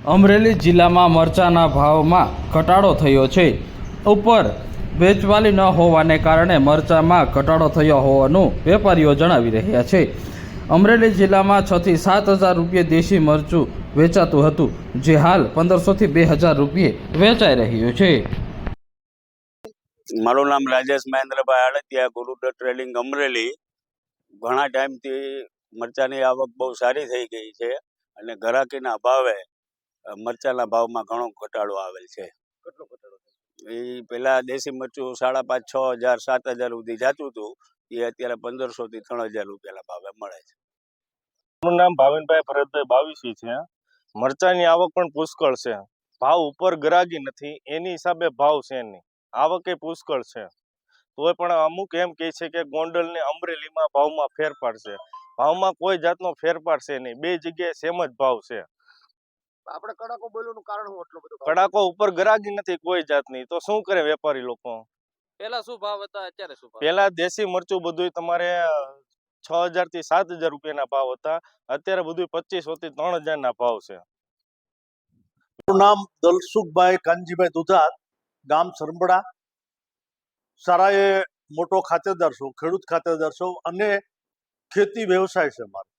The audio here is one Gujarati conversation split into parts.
અમરેલી જિલ્લામાં મરચાના ભાવમાં ઘટાડો થયો છે. ઉપર વેચવાલી ન હોવાને કારણે મરચામાં ઘટાડો થયો હોવાનું વેપારીઓ જણાવી રહ્યા છે. અમરેલી જિલ્લામાં 6 થી 7 હજાર રૂપિયે દેશી મરચું વેચાતું હતું, જે હાલ 1500 થી 2000 રૂપિયે વેચાઈ રહ્યું છે. મારું નામ રાજેશ મહેન્દ્રભાઈ આડતિયા, ગુરુદત્ત ટ્રેડિંગ અમરેલી. ઘણા ટાઈમથી મરચાની આવક બહુ સારી થઈ ગઈ છે અને ગ્રાહકીના અભાવે મરચાના ભાવમાં ઘણો ઘટાડો આવેલ છે. કેટલો ઘટાડો એ પહેલા દેશી મરચું 5,500, 6,000, 7,000 સુધી જતું હતું, એ અત્યારે 1500 થી 3,000 રૂપિયાના ભાવે મળે છે. મારું નામ ભાવિનભાઈ ભરતભાઈ બાવીસી છે. મરચાની આવક પણ પુષ્કળ છે, ભાવ ઉપર ગરાગી નથી, એની હિસાબે ભાવ છે નહીં. આવક એ પુષ્કળ છે, તોય પણ અમુક એમ કહે છે કે ગોંડલ ને અમરેલીમાં ભાવમાં ફેરફાર છે. ભાવમાં કોઈ જાતનો ફેરફાર છે નહીં, બે જગ્યાએ સેમ જ ભાવ છે. આપણે કડાકો બોલવાનું કારણ શું એટલો બધો? કડાકો ઉપર ગરાગી નથી કોઈ જાતની, તો શું કરે વેપારી લોકો? પહેલા શું ભાવ હતા, અત્યારે શું ભાવ? પહેલા દેશી મરચું બધું તમારે 6,000 થી 7,000 રૂપિયાના ભાવ હતા, અત્યારે બધું 2500 થી 3,000 ના ભાવ છે. મારું નામ દલસુખભાઈ કાનજીભાઈ દુધાત, ગામ સરંબડા. સારા એ મોટો ખાતેદાર છું, ખેડૂત ખાતેદાર છું અને ખેતી વ્યવસાય છે મારો.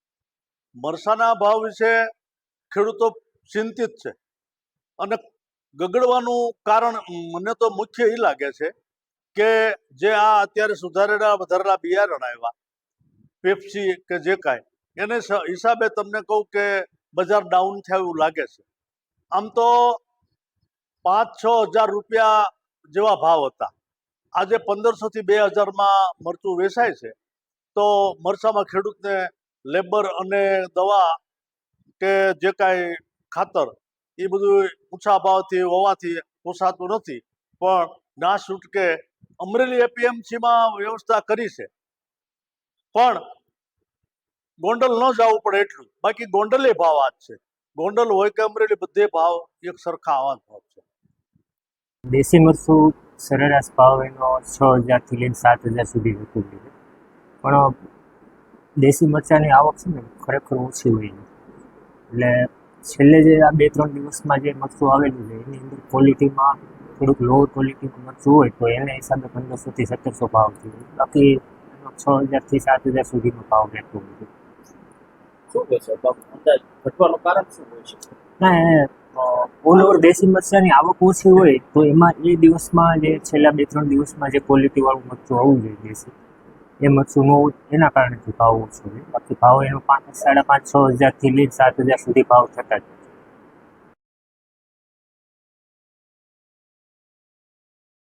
મરસાના ભાવ વિશે ખેડૂતો ચિંતિત છે અને ગગડવાનું કારણ મને તો મુખ્ય એ લાગે છે કે જે આ અત્યારે સુધારેલા વધારેલા બિયારણ આવ્યા, પેપ્સી કે જે કાંઈ, એને હિસાબે તમને કહું કે બજાર ડાઉન થયા એવું લાગે છે. આમ તો 5-6 હજાર રૂપિયા જેવા ભાવ હતા, આજે 1500 થી 2000માં મરચું વેચાય છે. તો મરચામાં ખેડૂતને લેબર અને દવા કે જે કાંઈ ખાતર એ બધું ઊંચા ભાવથી હોવાથી પોસાતું નથી. પણ ના છૂટકે અમરેલી એપીએમસીમાં વ્યવસ્થા કરી છે, પણ ગોંડલ ન જવું પડે એટલું. બાકી ગોંડલે ભાવ આ જ છે, ગોંડલ હોય કે અમરેલી બધે ભાવ એક સરખા આવા જ ભાવ છે. દેશી મરચું સરેરાશ ભાવ એનો 6,000 થી લઈને 7,000 સુધી જતું હોય છે, પણ દેશી મરચાંની આવક છે ને ખરેખર ઓછી હોય છે. એટલે છેલ્લે જે આ 2-3 દિવસમાં જે મરચું આવેલું છે એની અંદર ક્વોલિટીમાં થોડુંક લો ક્વોલિટીનું મરચું હોય તો એના હિસાબે 1500 થી 1700 ભાવ છે. બાકી એનો 6,000 થી 7,000 સુધીનો ભાવ રહેતો હોય છે. શું કહેશો અંદાજ ઘટવાનું કારણ શું હોય છે? ના, ઓલ ઓવર દેશી મરચાંની આવક ઓછી હોય તો એમાં એ દિવસમાં જે છેલ્લા 2-3 દિવસમાં જે ક્વોલિટીવાળું મરચું આવવું જોઈએ દેશી, એ મરચું ન હોય એના કારણેથી ભાવ ઓછો હોય. બાકી ભાવ એનો 5,500-6,000 થી લઈને 7,000 સુધી ભાવ થતા જ